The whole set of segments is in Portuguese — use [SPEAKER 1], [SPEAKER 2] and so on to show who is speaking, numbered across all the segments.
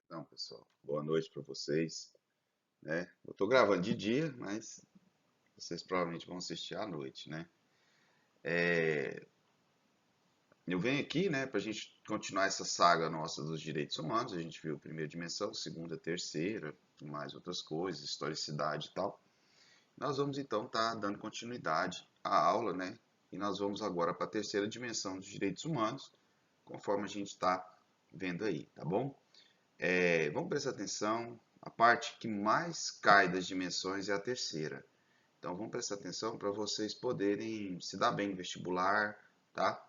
[SPEAKER 1] Então, pessoal, boa noite para vocês, né? Eu estou gravando de dia, mas vocês provavelmente vão assistir à noite, né? Eu venho aqui, né, para a gente continuar essa saga nossa dos direitos humanos. A gente viu a primeira dimensão, segunda, terceira, e mais outras coisas, historicidade e tal. Nós vamos então estar dando continuidade à aula, né? E nós vamos agora para a terceira dimensão dos direitos humanos, conforme a gente está vendo aí, tá bom? Vamos prestar atenção. A parte que mais cai das dimensões é a terceira. Então vamos prestar atenção para vocês poderem se dar bem no vestibular, tá?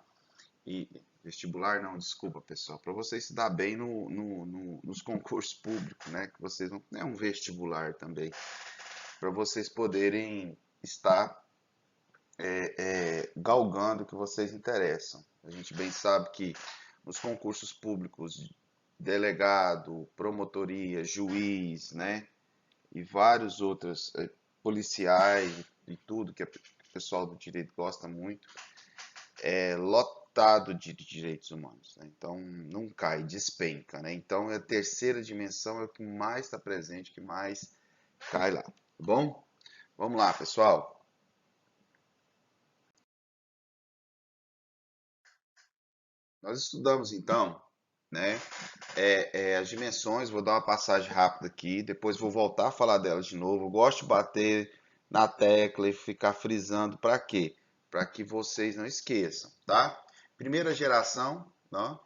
[SPEAKER 1] E vestibular não, desculpa pessoal, para vocês se dar bem nos concursos públicos, né? Que vocês não é um vestibular também, para vocês poderem estar galgando o que vocês interessam. A gente bem sabe que nos concursos públicos, delegado, promotoria, juiz, né? E vários outros policiais e tudo que o pessoal do direito gosta muito, é lotado de direitos humanos, né? Então não cai, despenca, né? Então a terceira dimensão é o que mais está presente, que mais cai lá, tá bom? Vamos lá, pessoal. Nós estudamos então, né, as dimensões. Vou dar uma passagem rápida aqui, depois vou voltar a falar delas de novo. Eu gosto de bater na tecla e ficar frisando para quê? Para que vocês não esqueçam, tá? Primeira geração, não?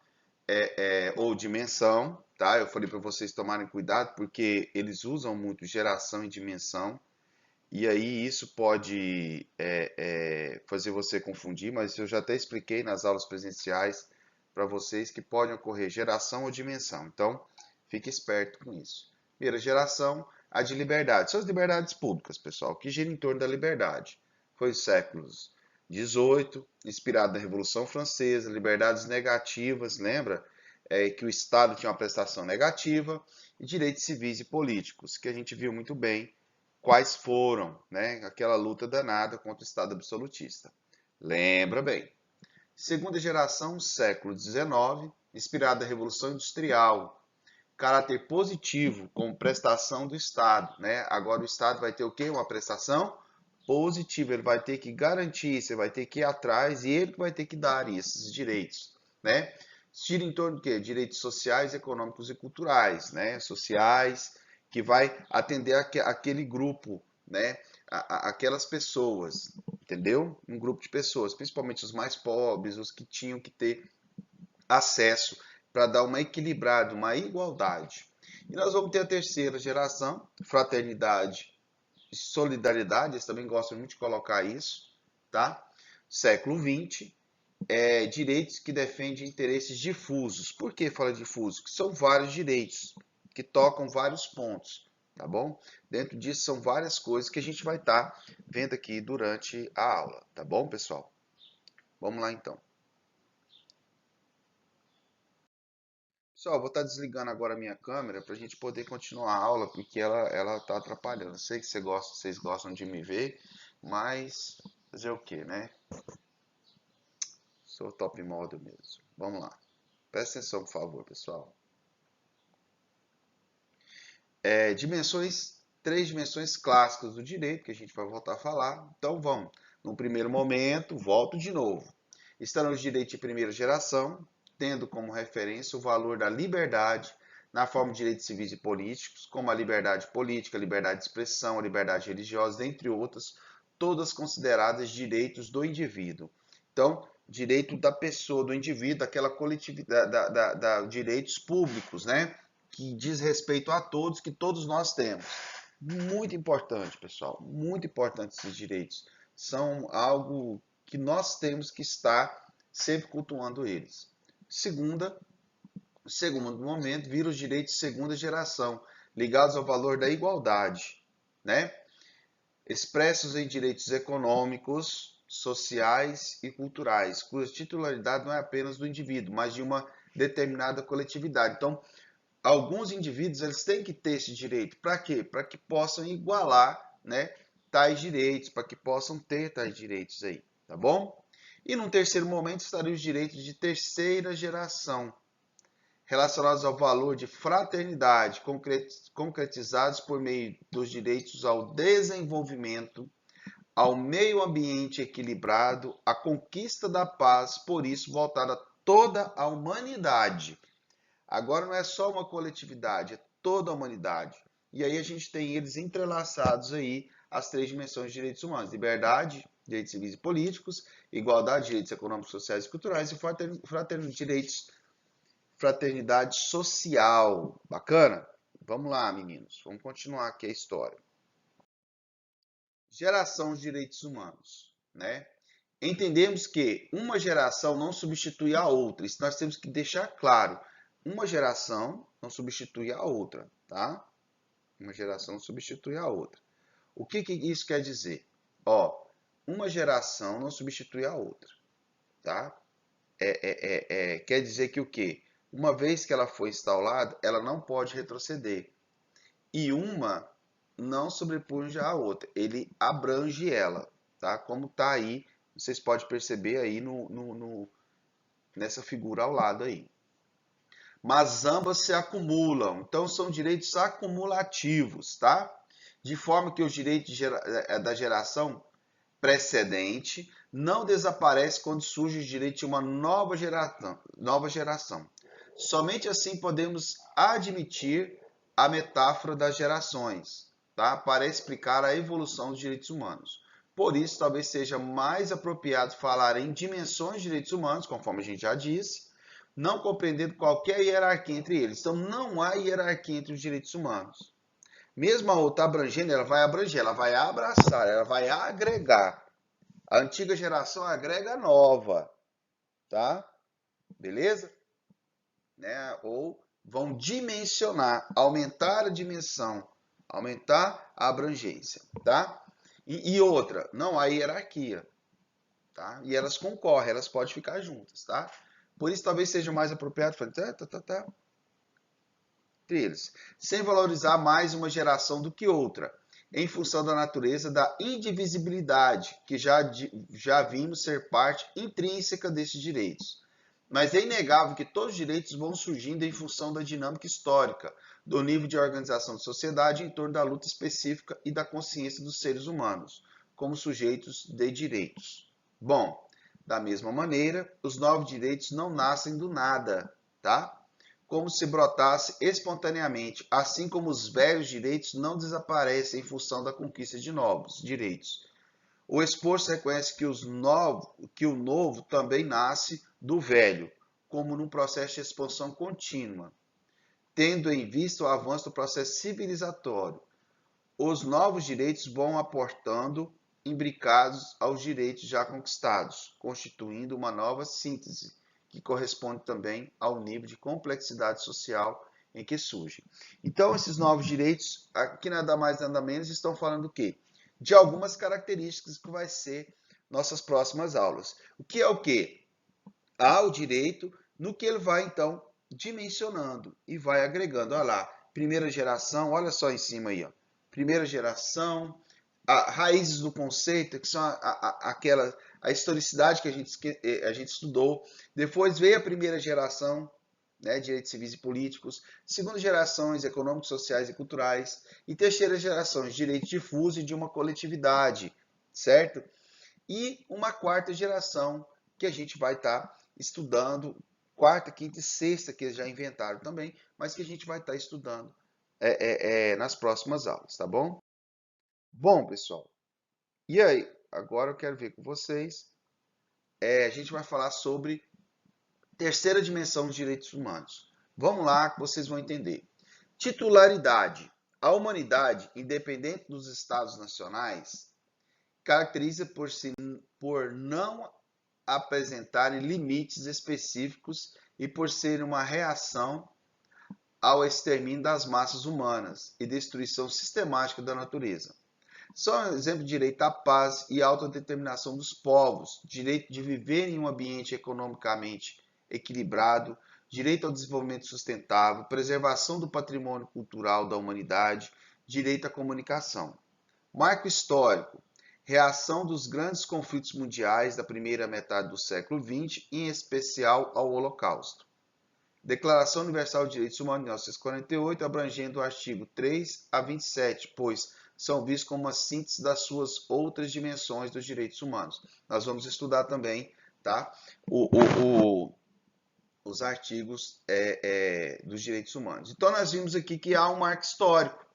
[SPEAKER 1] Ou dimensão, tá? Eu falei para vocês tomarem cuidado porque eles usam muito geração e dimensão. E aí isso pode fazer você confundir, mas eu já até expliquei nas aulas presenciais para vocês que podem ocorrer geração ou dimensão. Então, fique esperto com isso. Primeira geração, a de liberdade. São as liberdades públicas, pessoal, que gira em torno da liberdade. Foi os séculos 18, inspirado na Revolução Francesa, liberdades negativas, lembra? Que o Estado tinha uma prestação negativa, e direitos civis e políticos, que a gente viu muito bem quais foram, né, aquela luta danada contra o Estado absolutista. Lembra bem. Segunda geração, século XIX, inspirada na Revolução Industrial, caráter positivo como prestação do Estado, né? Agora o Estado vai ter o quê? Uma prestação positiva, ele vai ter que garantir, você vai ter que ir atrás e ele vai ter que dar esses direitos, né? Gira em torno do quê? Direitos sociais, econômicos e culturais, né? Sociais, que vai atender aquele grupo, né? Aquelas pessoas, entendeu? Um grupo de pessoas, principalmente os mais pobres, os que tinham que ter acesso para dar uma equilibrada, uma igualdade. E nós vamos ter a terceira geração, fraternidade e solidariedade, eles também gostam muito de colocar isso, tá? Século XX, direitos que defendem interesses difusos. Por que fala difuso? Que são vários direitos, que tocam vários pontos, tá bom? Dentro disso são várias coisas que a gente vai estar vendo aqui durante a aula, tá bom, pessoal? Vamos lá então. Pessoal, vou estar desligando agora a minha câmera para a gente poder continuar a aula, porque ela está atrapalhando. Sei que vocês gostam de me ver, mas fazer o que, né? Sou top model mesmo. Vamos lá. Presta atenção, por favor, pessoal. Três dimensões clássicas do direito, que a gente vai voltar a falar. Então vamos. No primeiro momento, volto de novo. Estarão os direitos de primeira geração, tendo como referência o valor da liberdade na forma de direitos civis e políticos, como a liberdade política, a liberdade de expressão, a liberdade religiosa, entre outras, todas consideradas direitos do indivíduo. Então, direito da pessoa, do indivíduo, daquela coletividade, direitos públicos, né? Que diz respeito a todos, que todos nós temos. Muito importante, pessoal, muito importante esses direitos. São algo que nós temos que estar sempre cultuando eles. Segundo momento, vira os direitos de segunda geração, ligados ao valor da igualdade, né? Expressos em direitos econômicos, sociais e culturais, cuja titularidade não é apenas do indivíduo, mas de uma determinada coletividade. Então, alguns indivíduos eles têm que ter esse direito. Para quê? Para que possam igualar, né, tais direitos, para que possam ter tais direitos aí, tá bom? E num terceiro momento estariam os direitos de terceira geração, relacionados ao valor de fraternidade, concretizados por meio dos direitos ao desenvolvimento, ao meio ambiente equilibrado, à conquista da paz, por isso voltada a toda a humanidade. Agora não é só uma coletividade, é toda a humanidade. E aí a gente tem eles entrelaçados aí, as três dimensões de direitos humanos: liberdade, direitos civis e políticos, igualdade, direitos econômicos, sociais e culturais, e fraternidade social. Bacana? Vamos lá, meninos. Vamos continuar aqui a história. Geração de direitos humanos, né? Entendemos que uma geração não substitui a outra. Isso nós temos que deixar claro. Uma geração não substitui a outra, tá? Uma geração não substitui a outra. O que isso quer dizer? Ó, uma geração não substitui a outra, tá? Quer dizer que o quê? Uma vez que ela foi instalada, ela não pode retroceder. E uma não sobrepunge a outra. Ele abrange ela, tá? Como tá aí, vocês podem perceber aí nessa figura ao lado aí. Mas ambas se acumulam. Então são direitos acumulativos, tá? De forma que os direitos da geração precedente não desaparece quando surge o direito de uma nova geração. Somente assim podemos admitir a metáfora das gerações, tá? Para explicar a evolução dos direitos humanos. Por isso, talvez seja mais apropriado falar em dimensões de direitos humanos, conforme a gente já disse, não compreendendo qualquer hierarquia entre eles. Então, não há hierarquia entre os direitos humanos. Mesmo a outra abrangendo, ela vai abranger, ela vai abraçar, ela vai agregar. A antiga geração agrega a nova, tá? Beleza? Né? Ou vão dimensionar, aumentar a dimensão, aumentar a abrangência, tá? E outra, não há hierarquia, tá? E elas concorrem, elas podem ficar juntas, tá? Por isso talvez seja mais apropriado falar, entre eles, sem valorizar mais uma geração do que outra, em função da natureza da indivisibilidade, que já vimos ser parte intrínseca desses direitos. Mas é inegável que todos os direitos vão surgindo em função da dinâmica histórica, do nível de organização da sociedade em torno da luta específica e da consciência dos seres humanos, como sujeitos de direitos. Bom, da mesma maneira, os novos direitos não nascem do nada, tá? Como se brotasse espontaneamente, assim como os velhos direitos não desaparecem em função da conquista de novos direitos. O esforço reconhece que o novo também nasce do velho, como num processo de expansão contínua, tendo em vista o avanço do processo civilizatório. Os novos direitos vão aportando imbricados aos direitos já conquistados, constituindo uma nova síntese, que corresponde também ao nível de complexidade social em que surge. Então, esses novos direitos, aqui nada mais nada menos, estão falando do quê? De algumas características que vai ser nossas próximas aulas. O que é o quê? Há o direito no que ele vai, então, dimensionando e vai agregando. Olha lá, primeira geração, olha só em cima aí, ó. Primeira geração, raízes do conceito, que são a historicidade que a gente estudou. Depois veio a primeira geração, né, direitos civis e políticos. Segunda geração, econômicos, sociais e culturais. E terceira geração, direitos difusos de uma coletividade, certo? E uma quarta geração que a gente vai estar estudando, quarta, quinta e sexta, que eles já inventaram também, mas que a gente vai estar estudando nas próximas aulas, tá bom? Bom, pessoal, e aí? Agora eu quero ver com vocês. A gente vai falar sobre terceira dimensão dos direitos humanos. Vamos lá que vocês vão entender. Titularidade. A humanidade, independente dos estados nacionais, caracteriza por não apresentarem limites específicos e por serem uma reação ao extermínio das massas humanas e destruição sistemática da natureza. São exemplo de direito à paz e autodeterminação dos povos, direito de viver em um ambiente economicamente equilibrado, direito ao desenvolvimento sustentável, preservação do patrimônio cultural da humanidade, direito à comunicação. Marco histórico. Reação dos grandes conflitos mundiais da primeira metade do século XX, em especial ao Holocausto. Declaração Universal de Direitos Humanos de 1948, abrangendo o artigo 3 a 27, pois são vistos como uma síntese das suas outras dimensões dos direitos humanos. Nós vamos estudar também, tá? Os artigos dos direitos humanos. Então, nós vimos aqui que há um marco histórico,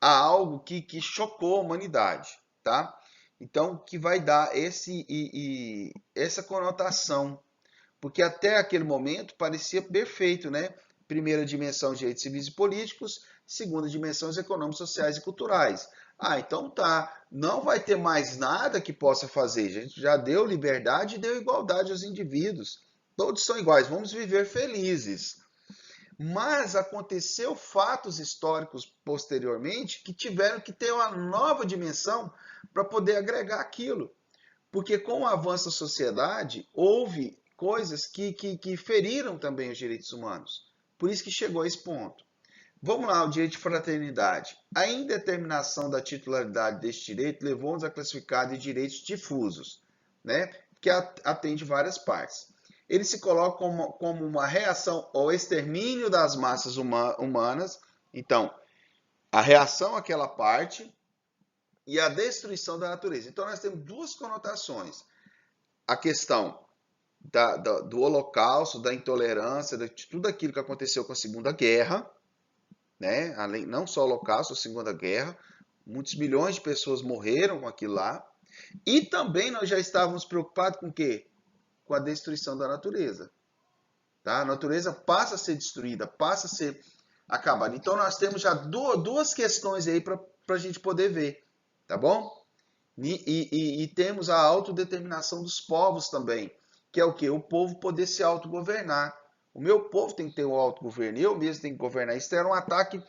[SPEAKER 1] há algo que chocou a humanidade, tá? Então, que vai dar essa conotação, porque até aquele momento parecia perfeito, né? Primeira dimensão, direitos civis e políticos, segunda dimensão, econômicos, sociais e culturais. Ah, então tá, não vai ter mais nada que possa fazer, a gente já deu liberdade e deu igualdade aos indivíduos. Todos são iguais, vamos viver felizes. Mas aconteceu fatos históricos posteriormente que tiveram que ter uma nova dimensão para poder agregar aquilo. Porque com o avanço da sociedade, houve coisas que feriram também os direitos humanos. Por isso que chegou a esse ponto. Vamos lá, o direito de fraternidade. A indeterminação da titularidade deste direito levou-nos a classificar de direitos difusos, né? Que atende várias partes. Ele se coloca como uma reação ao extermínio das massas humanas. Então, a reação àquela parte e a destruição da natureza. Então, nós temos duas conotações. A questão do Holocausto, da intolerância, de tudo aquilo que aconteceu com a Segunda Guerra, né? Além, não só o Holocausto, a Segunda Guerra, muitos milhões de pessoas morreram com aquilo lá. E também nós já estávamos preocupados com o quê? Com a destruição da natureza. Tá? A natureza passa a ser destruída, passa a ser acabada. Então nós temos já duas questões aí para a gente poder ver, tá bom? E temos a autodeterminação dos povos também, que é o quê? O povo poder se autogovernar. O meu povo tem que ter o autogoverno, eu mesmo tenho que governar. Isso era um ataque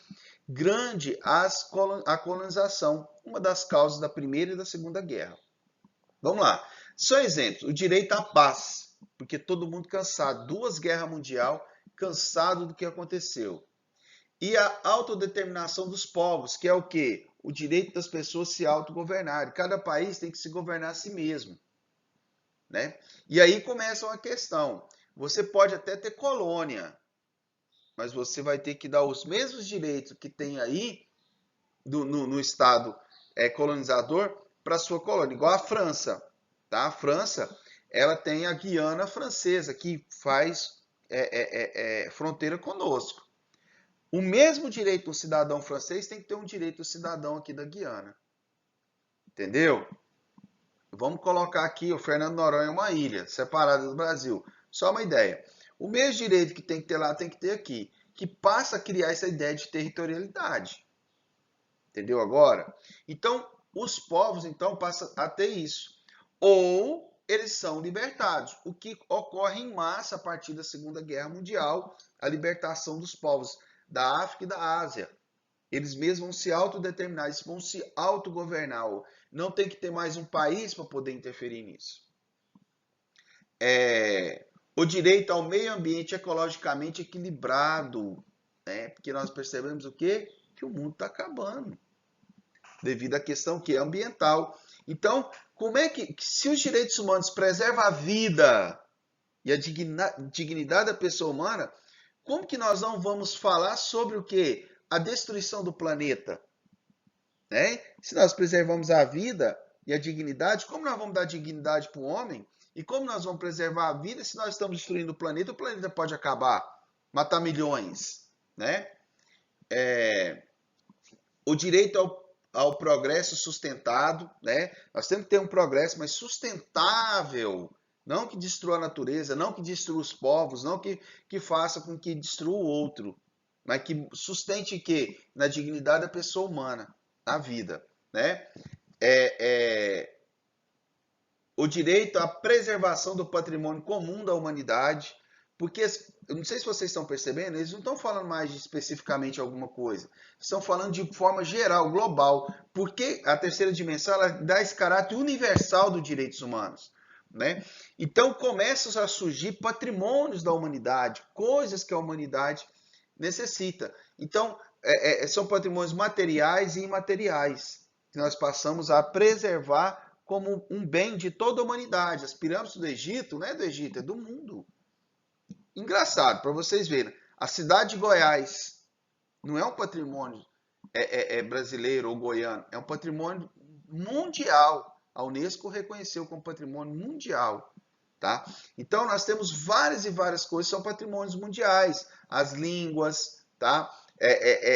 [SPEAKER 1] grande à colonização, uma das causas da Primeira e da Segunda Guerra. Vamos lá. Só exemplos. O direito à paz, porque todo mundo cansado. 2 guerras mundiais, cansado do que aconteceu. E a autodeterminação dos povos, que é o quê? O direito das pessoas se autogovernarem. Cada país tem que se governar a si mesmo, né? E aí começa uma questão. Você pode até ter colônia, mas você vai ter que dar os mesmos direitos que tem aí no Estado colonizador para a sua colônia. Igual a França. Tá? A França ela tem a Guiana Francesa, que faz fronteira conosco. O mesmo direito do cidadão francês tem que ter um direito do cidadão aqui da Guiana. Entendeu? Vamos colocar aqui o Fernando Noronha é uma ilha, separada do Brasil. Só uma ideia. O mesmo direito que tem que ter lá, tem que ter aqui. Que passa a criar essa ideia de territorialidade. Entendeu agora? Então, os povos, então, passam a ter isso. Ou eles são libertados, o que ocorre em massa a partir da Segunda Guerra Mundial, a libertação dos povos da África e da Ásia. Eles mesmos vão se autodeterminar, eles vão se autogovernar. Não tem que ter mais um país para poder interferir nisso. O direito ao meio ambiente ecologicamente equilibrado, né? Porque nós percebemos o quê? Que o mundo está acabando, devido à questão que é ambiental. Então, como é que, se os direitos humanos preservam a vida e a dignidade da pessoa humana, como que nós não vamos falar sobre o quê? A destruição do planeta, né? Se nós preservamos a vida e a dignidade, como nós vamos dar dignidade para o homem? E como nós vamos preservar a vida se nós estamos destruindo o planeta pode acabar, matar milhões, né? O direito ao progresso sustentado, né? Nós temos que ter um progresso, mas sustentável, não que destrua a natureza, não que destrua os povos, não que faça com que destrua o outro, mas que sustente que na dignidade da pessoa humana, na vida, né? O direito à preservação do patrimônio comum da humanidade, porque eu não sei se vocês estão percebendo, eles não estão falando mais de especificamente alguma coisa, estão falando de forma geral, global, porque a terceira dimensão ela dá esse caráter universal dos direitos humanos, né? Então começam a surgir patrimônios da humanidade, coisas que a humanidade necessita. Então são patrimônios materiais e imateriais que nós passamos a preservar como um bem de toda a humanidade. As pirâmides do Egito não é do Egito, é do mundo. engraçado, para vocês verem, a cidade de Goiás não é um patrimônio brasileiro ou goiano, é um patrimônio mundial. A Unesco reconheceu como patrimônio mundial. Tá? Então, nós temos várias e várias coisas que são patrimônios mundiais. As línguas, tá?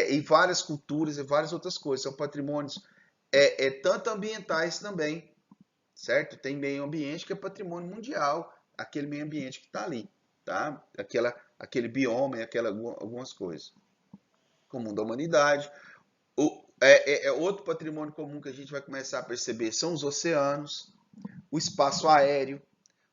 [SPEAKER 1] E várias culturas e várias outras coisas. São patrimônios tanto ambientais também, certo? Tem meio ambiente que é patrimônio mundial, aquele meio ambiente que está ali, tá? Aquele bioma e algumas coisas. Comum da humanidade. Outro patrimônio comum que a gente vai começar a perceber são os oceanos, o espaço aéreo.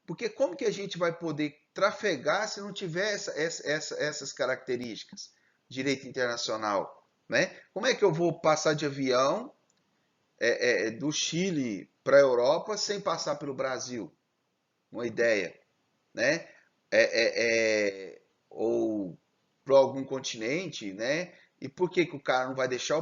[SPEAKER 1] Porque como que a gente vai poder trafegar se não tiver essas características? Direito internacional, né? Como é que eu vou passar de avião do Chile para a Europa sem passar pelo Brasil? Uma ideia, né? Ou para algum continente, né? E por que que o cara não vai deixar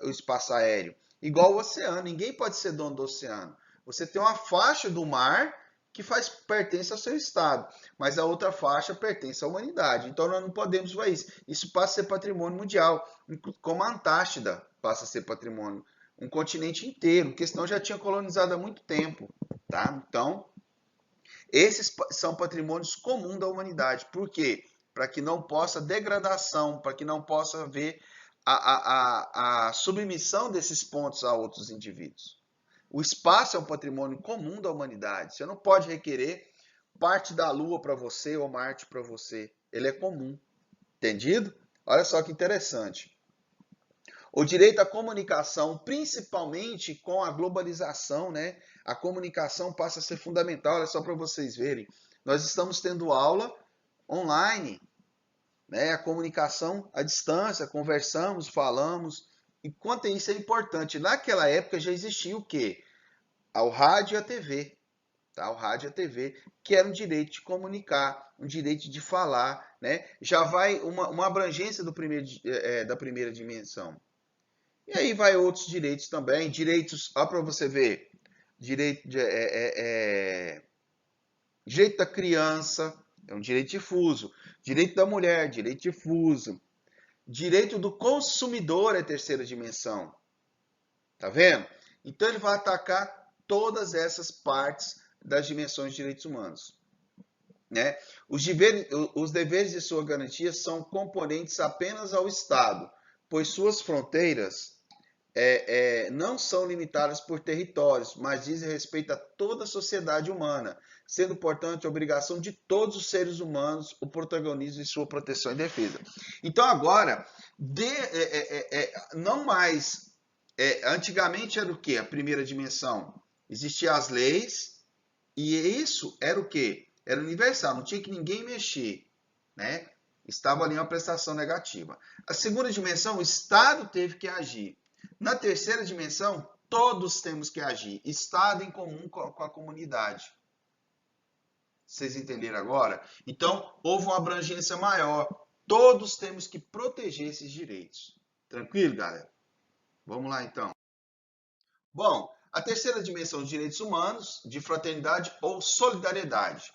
[SPEAKER 1] o espaço aéreo? Igual o oceano, ninguém pode ser dono do oceano. Você tem uma faixa do mar que pertence ao seu estado, mas a outra faixa pertence à humanidade. Então nós não podemos fazer isso. Isso passa a ser patrimônio mundial, como a Antártida passa a ser patrimônio, um continente inteiro, porque senão já tinha colonizado há muito tempo, tá? Então, esses são patrimônios comuns da humanidade. Por quê? Para que não possa degradação, para que não possa haver a submissão desses pontos a outros indivíduos. O espaço é um patrimônio comum da humanidade. Você não pode requerer parte da Lua para você ou Marte para você. Ele é comum. Entendido? Olha só que interessante. O direito à comunicação, principalmente com a globalização, né? A comunicação passa a ser fundamental. Olha só para vocês verem. Nós estamos tendo aula online, né? A comunicação à distância, conversamos, falamos. Enquanto isso é importante. Naquela época já existia o quê? O rádio e a TV. Tá? O rádio e a TV, que era um direito de comunicar, um direito de falar, né? Já vai uma abrangência da primeira dimensão. E aí vai outros direitos também, direitos, ó, para você ver, direito, direito da criança, é um direito difuso, direito da mulher, direito difuso, direito do consumidor é terceira dimensão, tá vendo? Então ele vai atacar todas essas partes das dimensões de direitos humanos. Né? Os deveres de sua garantia são componentes apenas ao Estado, pois suas fronteiras não são limitadas por territórios, mas dizem respeito a toda a sociedade humana, sendo, portanto, a obrigação de todos os seres humanos o protagonismo de sua proteção e defesa. Então, agora, não mais... antigamente era o quê? A primeira dimensão. Existiam as leis, e isso era o quê? Era universal, não tinha que ninguém mexer, né? Estava ali uma prestação negativa. A segunda dimensão, o Estado teve que agir. Na terceira dimensão, todos temos que agir. Estado em comum com a comunidade. Vocês entenderam agora? Então, houve uma abrangência maior. Todos temos que proteger esses direitos. Tranquilo, galera? Vamos lá, então. Bom, a terceira dimensão dos direitos humanos, de fraternidade ou solidariedade.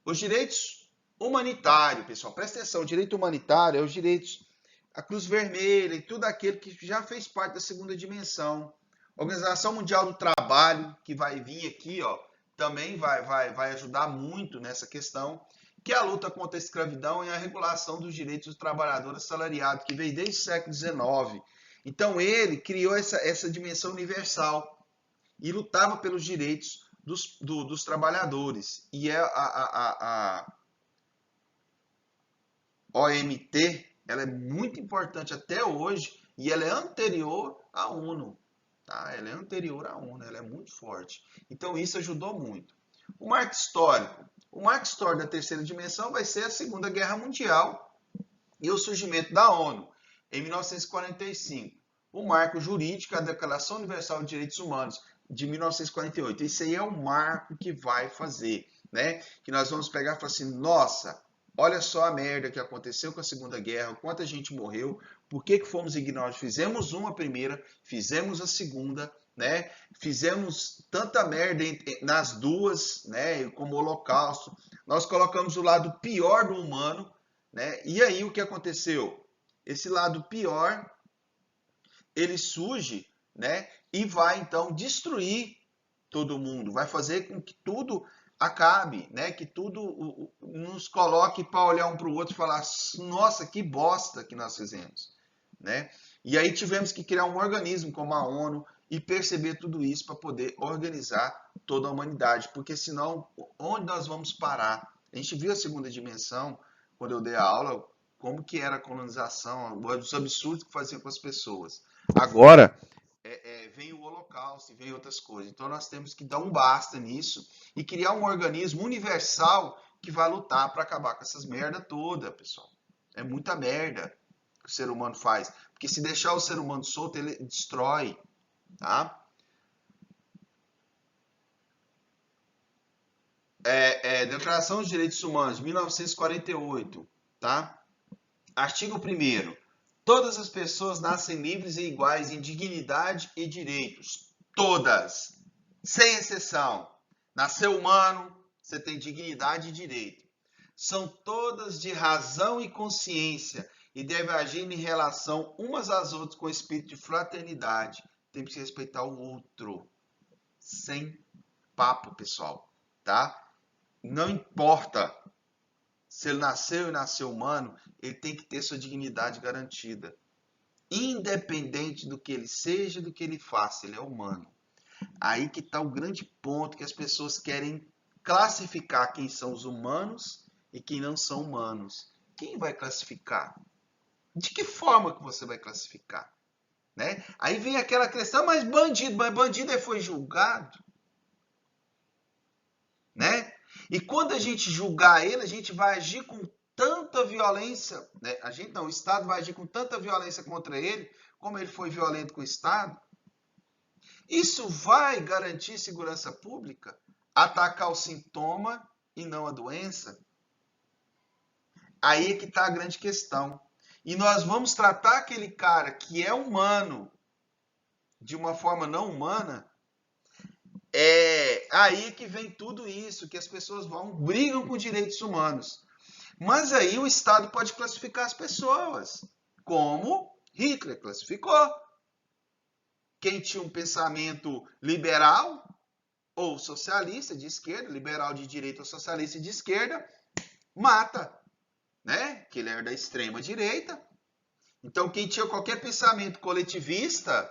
[SPEAKER 1] Os direitos humanitários, pessoal, presta atenção, o direito humanitário é os direitos, a Cruz Vermelha e tudo aquilo que já fez parte da segunda dimensão. A Organização Mundial do Trabalho, que vai vir aqui, ó, também vai ajudar muito nessa questão, que é a luta contra a escravidão e a regulação dos direitos dos trabalhadores assalariados, que veio desde o século XIX. Então ele criou essa dimensão universal e lutava pelos direitos dos trabalhadores. E a OMT, ela é muito importante até hoje e ela é anterior à ONU. Tá? Ela é anterior à ONU, ela é muito forte. Então isso ajudou muito. O marco histórico. O marco histórico da terceira dimensão vai ser a Segunda Guerra Mundial e o surgimento da ONU, em 1945. O marco jurídico, a Declaração Universal de Direitos Humanos, de 1948. Esse aí é o marco que vai fazer, né? Que nós vamos pegar e falar assim, nossa, olha só a merda que aconteceu com a Segunda Guerra, quanta gente morreu, por que fomos ignorados? Fizemos uma primeira, fizemos a segunda, né? Fizemos tanta merda nas duas, né? Como o Holocausto. Nós colocamos o lado pior do humano, né? E aí o que aconteceu? Esse lado pior, ele surge, né? E vai então destruir todo mundo, vai fazer com que tudo acabe, né? Que tudo nos coloque para olhar um para o outro e falar: nossa, que bosta que nós fizemos, né? E aí tivemos que criar um organismo como a ONU e perceber tudo isso para poder organizar toda a humanidade, porque senão onde nós vamos parar? A gente viu a segunda dimensão quando eu dei a aula, como que era a colonização, os absurdos que faziam com as pessoas. Agora vem o Holocausto e vem outras coisas. Então nós temos que dar um basta nisso e criar um organismo universal que vai lutar para acabar com essas merda toda, pessoal. É muita merda que o ser humano faz. Porque se deixar o ser humano solto, ele destrói, tá? Declaração dos Direitos Humanos, 1948, tá? Artigo 1º. Todas as pessoas nascem livres e iguais em dignidade e direitos. Todas. Sem exceção. Nasceu humano, você tem dignidade e direito. São todas de razão e consciência e devem agir em relação umas às outras com espírito de fraternidade. Tem que respeitar o outro. Sem papo, pessoal, tá? Não importa se ele nasceu e nasceu humano, ele tem que ter sua dignidade garantida. Independente do que ele seja, do que ele faça, ele é humano. Aí que está o grande ponto que as pessoas querem classificar quem são os humanos e quem não são humanos. Quem vai classificar? De que forma que você vai classificar? Né? Aí vem aquela questão, mas bandido foi julgado, né? E quando a gente julgar ele, a gente vai agir com tanta violência, né? A gente não, o Estado vai agir com tanta violência contra ele, como ele foi violento com o Estado. Isso vai garantir segurança pública? Atacar o sintoma e não a doença? Aí é que está a grande questão. E nós vamos tratar aquele cara que é humano de uma forma não humana. É aí que vem tudo isso, que as pessoas brigam com direitos humanos. Mas aí o Estado pode classificar as pessoas, como Hitler classificou. Quem tinha um pensamento liberal ou socialista de esquerda, liberal de direita ou socialista de esquerda, mata, né? Que ele era da extrema direita. Então quem tinha qualquer pensamento coletivista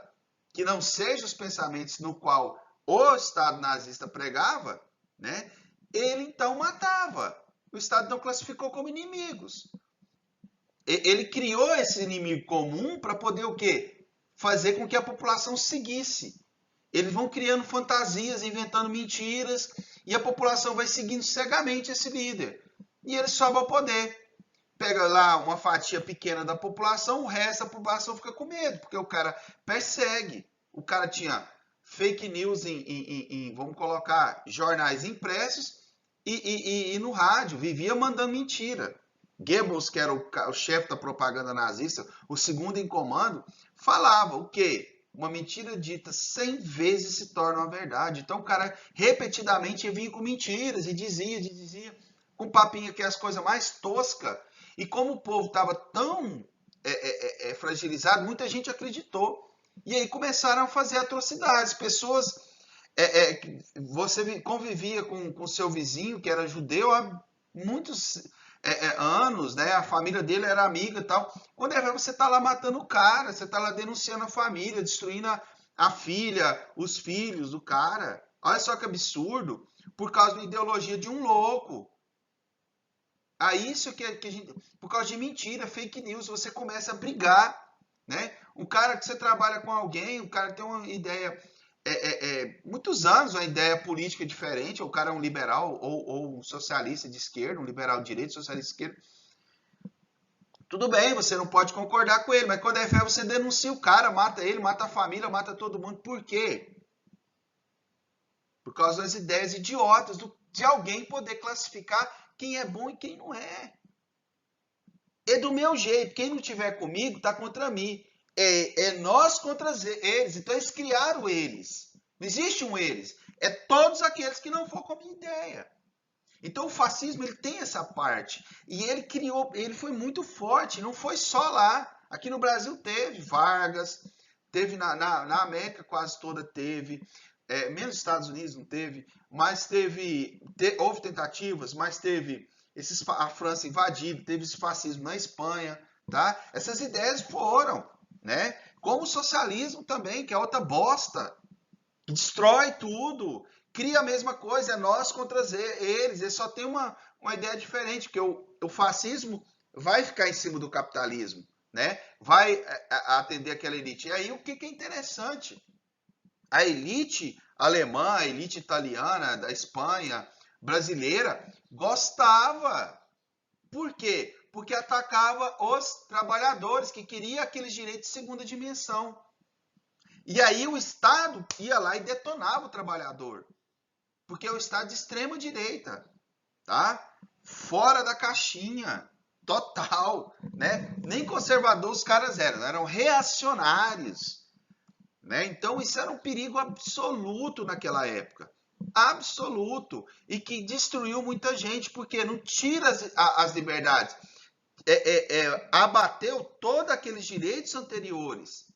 [SPEAKER 1] que não seja os pensamentos no qual o Estado nazista pregava, né? Ele então matava. O Estado não classificou como inimigos. Ele criou esse inimigo comum para poder o quê? Fazer com que a população seguisse. Eles vão criando fantasias, inventando mentiras, e a população vai seguindo cegamente esse líder. E ele sobe ao poder. Pega lá uma fatia pequena da população, o resto da população fica com medo, porque o cara persegue. O cara tinha fake news vamos colocar, jornais impressos e no rádio, vivia mandando mentira. Goebbels, que era o chefe da propaganda nazista, o segundo em comando, falava o quê? Uma mentira dita 100 vezes se torna uma verdade. Então o cara repetidamente vinha com mentiras e dizia, com papinho que é as coisas mais toscas. E como o povo estava tão fragilizado, muita gente acreditou. E aí começaram a fazer atrocidades. Pessoas. Você convivia com seu vizinho, que era judeu, há muitos anos, né? A família dele era amiga e tal. Quando você tá lá matando o cara, você tá lá denunciando a família, destruindo a filha, os filhos do cara. Olha só que absurdo, por causa da ideologia de um louco. Aí isso que a gente, por causa de mentira, fake news, você começa a brigar, né? Um cara que você trabalha com alguém, um cara que tem uma ideia muitos anos, uma ideia política diferente, o cara é um liberal ou um socialista de esquerda, um liberal de direita, socialista de esquerda. Tudo bem, você não pode concordar com ele, mas quando é fé você denuncia o cara, mata ele, mata a família, mata todo mundo. Por quê? Por causa das ideias idiotas de alguém poder classificar quem é bom e quem não é. É do meu jeito, quem não tiver comigo está contra mim. é nós contra eles. Então eles criaram eles. Não existe um eles. É todos aqueles que não for com a minha ideia. Então o fascismo ele tem essa parte. E ele criou, ele foi muito forte. Não foi só lá. Aqui no Brasil teve Vargas, teve na América quase toda teve. Menos nos Estados Unidos não teve, mas houve tentativas, mas teve a França invadida, teve esse fascismo na Espanha, tá? Essas ideias foram, né? Como o socialismo também, que é outra bosta, destrói tudo, cria a mesma coisa, é nós contra eles, só tem uma ideia diferente, porque o fascismo vai ficar em cima do capitalismo, né? Vai atender aquela elite. E aí o que é interessante? A elite alemã, a elite italiana, da Espanha, brasileira, gostava. Por quê? Porque atacava os trabalhadores que queriam aqueles direitos de segunda dimensão. E aí o Estado ia lá e detonava o trabalhador. Porque é o Estado de extrema direita, tá? Fora da caixinha, total, né? Nem conservador os caras eram reacionários. Né? Então isso era um perigo absoluto naquela época. Absoluto. E que destruiu muita gente, porque não tira as liberdades. Abateu todos aqueles direitos anteriores.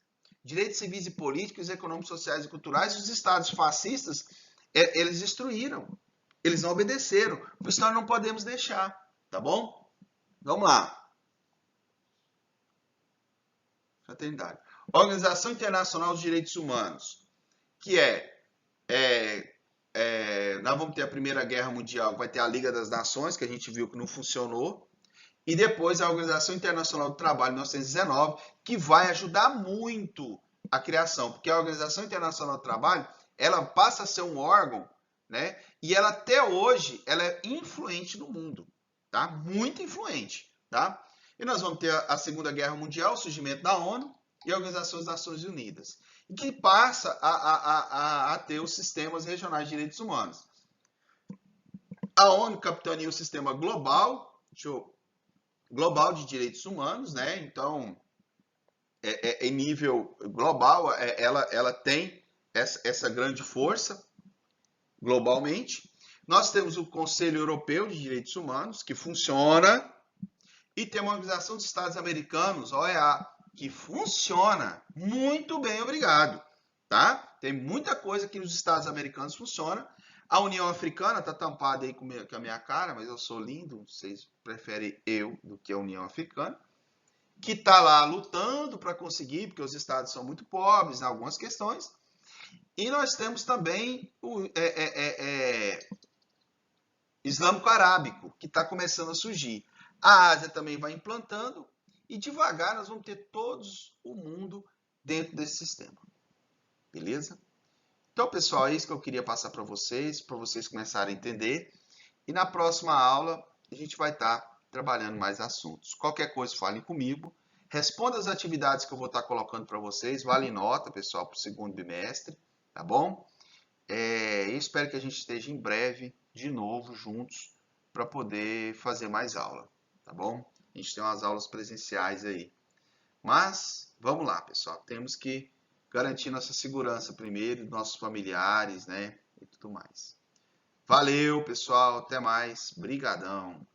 [SPEAKER 1] Direitos civis e políticos, econômicos, sociais e culturais. Os estados fascistas, eles destruíram. Eles não obedeceram. Por isso nós não podemos deixar. Tá bom? Vamos lá. Fraternidade. Organização Internacional dos Direitos Humanos, que nós vamos ter a Primeira Guerra Mundial, vai ter a Liga das Nações, que a gente viu que não funcionou, e depois a Organização Internacional do Trabalho, em 1919, que vai ajudar muito a criação, porque a Organização Internacional do Trabalho, ela passa a ser um órgão, né? E ela até hoje, ela é influente no mundo, tá? Muito influente, tá? E nós vamos ter a Segunda Guerra Mundial, o surgimento da ONU e a Organização das Nações Unidas, que passa a ter os sistemas regionais de direitos humanos. A ONU capitaneia o sistema global, global de direitos humanos, né? Então, em nível global, ela tem essa grande força globalmente. Nós temos o Conselho Europeu de Direitos Humanos, que funciona, e tem uma Organização dos Estados Americanos, OEA, que funciona muito bem, obrigado. Tá? Tem muita coisa que nos Estados Americanos funciona. A União Africana está tampada aí com a minha cara, mas eu sou lindo, vocês preferem eu do que a União Africana, que está lá lutando para conseguir, porque os estados são muito pobres em algumas questões. E nós temos também o Islâmico Arábico, que está começando a surgir. A Ásia também vai implantando e devagar nós vamos ter todos o mundo dentro desse sistema. Beleza? Então, pessoal, é isso que eu queria passar para vocês começarem a entender. E na próxima aula a gente vai estar trabalhando mais assuntos. Qualquer coisa, falem comigo. Responda as atividades que eu vou estar colocando para vocês. Vale nota, pessoal, para o segundo bimestre. Tá bom? Eu espero que a gente esteja em breve de novo juntos para poder fazer mais aula. Tá bom? A gente tem umas aulas presenciais aí. Mas, vamos lá, pessoal. Temos que garantir nossa segurança primeiro, nossos familiares, né? E tudo mais. Valeu, pessoal. Até mais. Brigadão.